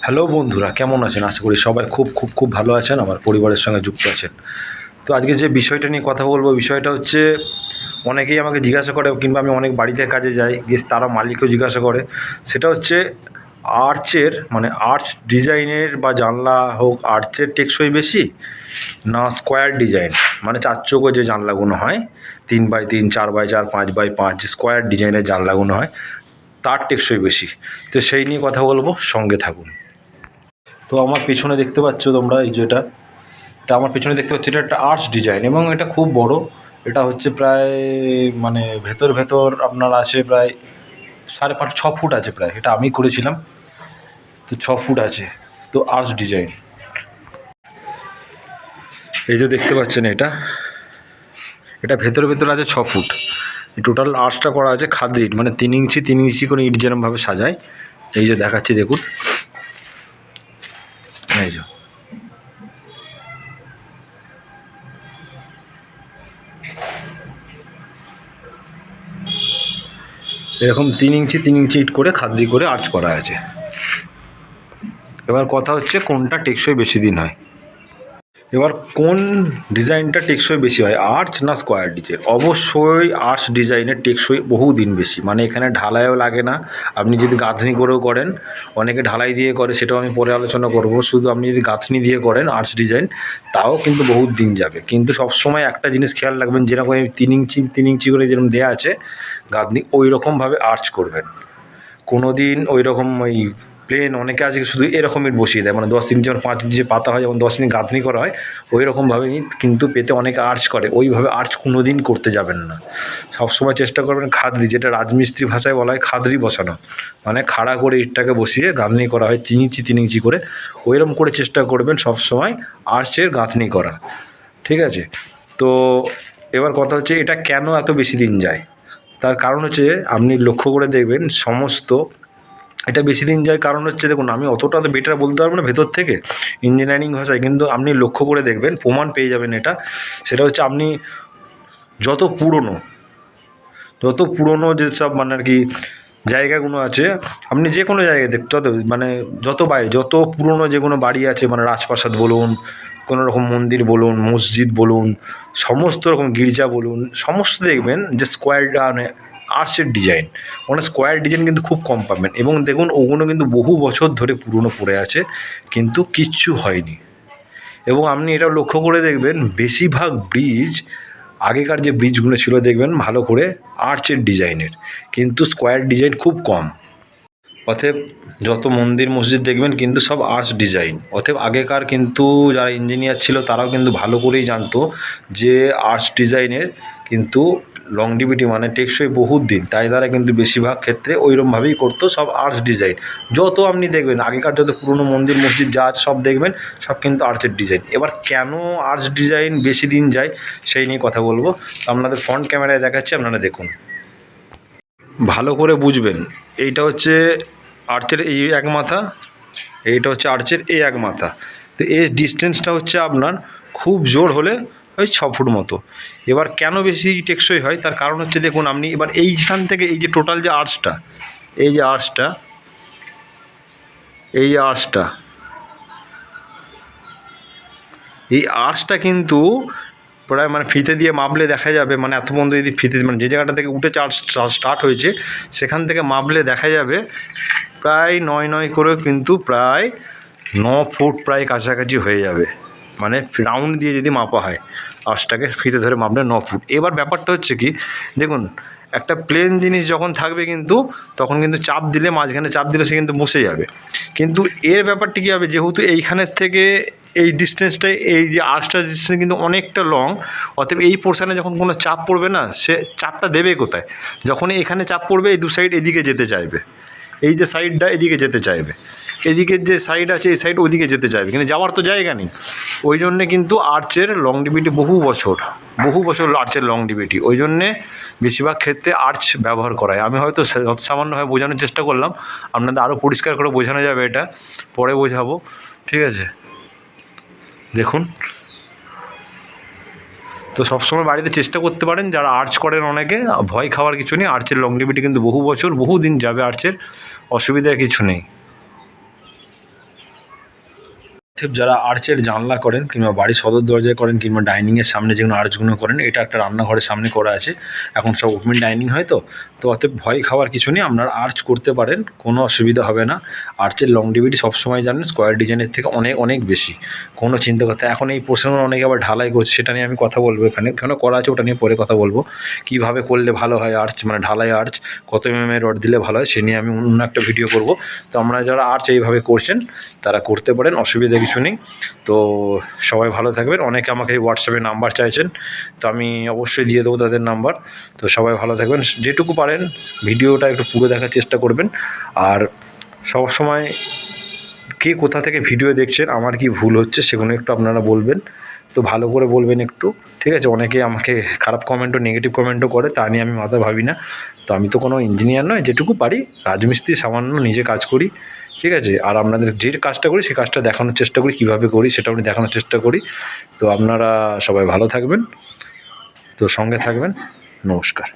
Hello বন্ধুরা, কেমন আছেন? আশা করি সবাই খুব ভালো আছেন, আমার পরিবারের সঙ্গে যুক্ত আছেন। তো আজকে যে বিষয়টা নিয়ে কথা বলবো, বিষয়টা হচ্ছে অনেকেই আমাকে জিজ্ঞাসা করে, কিংবা আমি অনেক বাড়িতে কাজে যাই গিয়ে তারা মালিককেও জিজ্ঞাসা করে। সেটা হচ্ছে আর্চের, মানে আর্চ ডিজাইনের বা জানলা হোক, আর্চের টেকসই বেশি না স্কোয়ার ডিজাইন, মানে চার চৌকো যে জানলাগুলো হয়, 3x3, 4x4, 5x5 যে স্কোয়ার ডিজাইনের জানলাগুলো হয়, তার টেকসই বেশি। তো সেই নিয়ে কথা বলবো, সঙ্গে থাকুন। তো আমার পেছনে দেখতে পাচ্ছ তোমরা, এই যেটা এটা আমার পেছনে দেখতে পাচ্ছ, এটা একটা আর্চ ডিজাইন এবং এটা খুব বড়। এটা হচ্ছে প্রায়, মানে ভেতর আপনার আছে প্রায় 5.5-6 ফুট আছে প্রায়। এটা আমি করেছিলাম, তো 6 ফুট আছে। তো আর্চ ডিজাইন এই যে দেখতে পাচ্ছেন, এটা এটা ভেতর আছে 6 ফুট। টোটাল আর্চটা করা আছে খাদ্রি ইট, মানে 3 ইঞ্চি করে ইট যেরমভাবে সাজায়। এই যে দেখাচ্ছি, দেখুন। এই যে এরকম 3 ইঞ্চি ইট করে খাদ্রি করে আর্চ করা আছে। এবার কথা হচ্ছে কোনটা টেকসই বেশি দিন হয়। এবার কোন ডিজাইনটা টেকসই বেশি হয়, আর্চ না স্কোয়ার ডিজাইন? অবশ্যই আর্চ ডিজাইনের টেকসই বহু দিন বেশি, মানে এখানে ঢালাইও লাগে না। আপনি যদি গাঁথনি করেও করেন, অনেকে ঢালাই দিয়ে করে, সেটাও আমি পরে আলোচনা করব। শুধু আপনি যদি গাঁথনি দিয়ে করেন আর্চ ডিজাইন, তাও কিন্তু বহুত দিন যাবে। কিন্তু সবসময় একটা জিনিস খেয়াল রাখবেন, যেরকম 3 ইঞ্চি করে যেরকম দেওয়া আছে গাঁথনি, ওই রকমভাবে আর্চ করবেন। কোনো দিন ওই রকম ওই প্লেন, অনেকে আজকে শুধু এরকম ইট বসিয়ে দেয়, মানে 10 ইঞ্চি, যেমন 5 ইঞ্চি পাতা হয়, যেমন 10 ইঞ্চি গাঁথনি করা হয়, ওই রকমভাবে ইট কিন্তু পেতে অনেকে আর্চ করে। ওইভাবে আর্চ কোনো দিন করতে যাবেন না। সবসময় চেষ্টা করবেন খাদরি, যেটা রাজমিস্ত্রি ভাষায় বলা হয় খাদরি বসানো, মানে খাড়া করে ইটটাকে বসিয়ে গাঁথনি করা হয় 3 ইঞ্চি করে। ওইরকম করে চেষ্টা করবেন সবসময় আর্চের গাঁথনি করা, ঠিক আছে? তো এবার কথা হচ্ছে, এটা কেন এত বেশি দিন যায়? তার কারণ হচ্ছে, আপনি লক্ষ্য করে দেখবেন সমস্ত, এটা বেশি দিন যায় কারণ হচ্ছে, দেখুন আমি অতটা তো বেটার বলতে পারবো না ভেতর থেকে ইঞ্জিনিয়ারিং ভাষায়, কিন্তু আপনি লক্ষ্য করে দেখবেন, প্রমাণ পেয়ে যাবেন এটা। সেটা হচ্ছে, আপনি যত পুরনো যেসব, মানে আর কি জায়গাগুলো আছে, আপনি যে কোনো জায়গায় যত, মানে যত পুরনো যে কোনো বাড়ি আছে, মানে রাজপ্রাসাদ বলুন, কোনো রকম মন্দির বলুন, মসজিদ বলুন, সমস্ত রকম গির্জা বলুন, সমস্ত দেখবেন যে স্কোয়ার, মানে আর্চের ডিজাইন, মানে স্কোয়ার ডিজাইন কিন্তু খুব কম পাবেন। এবং দেখুন, ওগুলো কিন্তু বহু বছর ধরে পুরনো পড়ে আছে, কিন্তু কিচ্ছু হয়নি। এবং আপনি এটা লক্ষ্য করে দেখবেন, বেশিরভাগ ব্রিজ, আগেকার যে ব্রিজগুলো ছিল দেখবেন ভালো করে আর্চের ডিজাইনের, কিন্তু স্কোয়ার ডিজাইন খুব কম। অতএব যত মন্দির মসজিদ দেখবেন কিন্তু সব আর্চ ডিজাইন। অতএব আগেকার কিন্তু যারা ইঞ্জিনিয়ার ছিল, তারাও কিন্তু ভালো করেই জানতো যে আর্চ ডিজাইনের কিন্তু লংডিভিটি, মানে টেকসই বহুত দিন। তাই তারা কিন্তু বেশিরভাগ ক্ষেত্রে ওইরকমভাবেই করতো, সব আর্চ ডিজাইন। যত আপনি দেখবেন আগেকার যত পুরনো মন্দির মসজিদ যা আছে সব দেখবেন, সব কিন্তু আর্চের ডিজাইন। এবার কেন আর্চ ডিজাইন বেশি দিন যায়, সেই নিয়ে কথা বলবো। আপনাদের ফ্রন্ট ক্যামেরায় দেখাচ্ছি, আপনারা দেখুন, ভালো করে বুঝবেন। এইটা হচ্ছে আর্চের এই এক মাথা, এইটা হচ্ছে আর্চের এই এক মাথা। তো এই ডিস্টেন্সটা হচ্ছে আপনার খুব জোর হলে ওই 6 ফুট মতো। এবার কেন বেশি টেকসই হয়, তার কারণ হচ্ছে, দেখুন আপনি এবার এইখান থেকে, এই যে টোটাল যে আর্চটা, এই যে আর্চটা, এই আর্চটা, এই আর্চটা কিন্তু প্রায়, মানে ফিতে দিয়ে মাপলে দেখা যাবে, মানে এত পর্যন্ত যদি ফিতে, মানে যে জায়গাটা থেকে উঠে চার্জ স্টার্ট হয়েছে, সেখান থেকে মাপলে দেখা যাবে প্রায় 9 করে কিন্তু প্রায় 9 ফুট প্রায় কাছাকাছি হয়ে যাবে। মানে রাউন্ড দিয়ে যদি মাপা হয়, আর্চটাকে ফিতে ধরে মাপলে 9 ফুট। এবার ব্যাপারটা হচ্ছে কি, দেখুন একটা প্লেন জিনিস যখন থাকবে, কিন্তু তখন কিন্তু চাপ দিলে, মাঝখানে চাপ দিলে সে কিন্তু বসে যাবে। কিন্তু এর ব্যাপারটা কী হবে, যেহেতু এইখানের থেকে এই ডিস্টেন্সটা, এই যে আর্চটার ডিস্টেন্স কিন্তু অনেকটা লং, অতএব এই পোর্শানে যখন কোনো চাপ পড়বে না, সে চাপটা দেবে কোথায়? যখনই এখানে চাপ পড়বে, এই দু সাইড এদিকে যেতে চাইবে, এই যে সাইডটা এদিকে যেতে চাইবে, এদিকের যে সাইড আছে এই সাইড ওদিকে যেতে চাইবে, কিন্তু যাওয়ার তো জায়গা নেই। ওই জন্যে কিন্তু আর্চের লংডিভিটি বহু বছর আর্চের লংডিভিটি, ওই জন্যে বেশিরভাগ ক্ষেত্রে আর্চ ব্যবহার করা হয়। আমি হয়তো যত সামান্যভাবে বোঝানোর চেষ্টা করলাম, আপনাদের আরও পরিষ্কার করে বোঝানো যাবে, এটা পরে বোঝাবো, ঠিক আছে? দেখুন, তো সবসময় বাড়িতে চেষ্টা করতে পারেন, যারা আর্চ করেন অনেকে, ভয় খাওয়ার কিছু নেই। আর্চের লংডিভিটি কিন্তু বহু বছর, বহু দিন যাবে আর্চের, অসুবিধা কিছু নেই। যারা আর্চের জানলা করেন কিংবা বাড়ির সদর দরজায় করেন কিংবা ডাইনিংয়ের সামনে যেগুলো আর্চগুলো করেন, এটা একটা রান্নাঘরের সামনে করা আছে। এখন সব ওপেন ডাইনিং হয় তো অতএব ভয় খাওয়ার কিছু নেই, আপনারা আর্চ করতে পারেন, কোনো অসুবিধা হবে না। আর্চের লংজিভিটি সবসময় জানেন স্কোয়ার ডিজাইনের থেকে অনেক অনেক বেশি, কোনো চিন্তা করতে। এখন এই পোর্শনে অনেকে আবার ঢালাই করছে, সেটা নিয়ে আমি কথা বলবো এখানে, কেন করা আছে ওটা নিয়ে পরে কথা বলবো। কীভাবে করলে ভালো হয় আর্চ, মানে ঢালাই আর্চ কত এর রড দিলে ভালো হয় সে নিয়ে আমি অন্য একটা ভিডিও করব। তো আমরা যারা আর্চ এইভাবে করছেন তারা করতে পারেন, অসুবিধা কিছু নেই। তো সবাই ভালো থাকবেন। অনেকে আমাকে হোয়াটসঅ্যাপে নাম্বার চাইছেন, তো আমি অবশ্যই দিয়ে দেবো তাদের নাম্বার। তো সবাই ভালো থাকবেন, যেটুকু পারেন ভিডিওটা একটু পুরো দেখার চেষ্টা করবেন। আর সব সময় কে কোথা থেকে ভিডিও দেখছেন, আমার কি ভুল হচ্ছে সেগুলো একটু আপনারা বলবেন, তো ভালো করে বলবেন একটু, ঠিক আছে? অনেকে আমাকে খারাপ কমেন্টও নেগেটিভ কমেন্টও করে, তা নিয়ে আমি মাথা ভাবি না। তো আমি তো কোনো ইঞ্জিনিয়ার নয়, যেটুকু পারি রাজমিস্ত্রি সামান্য নিজে কাজ করি, ঠিক আছে? আর আপনাদের যে কাজটা করি সেই কাজটা দেখানোর চেষ্টা করি, কীভাবে করি সেটা আমি দেখানোর চেষ্টা করি। তো আপনারা সবাই ভালো থাকবেন, তো সঙ্গে থাকবেন। নমস্কার।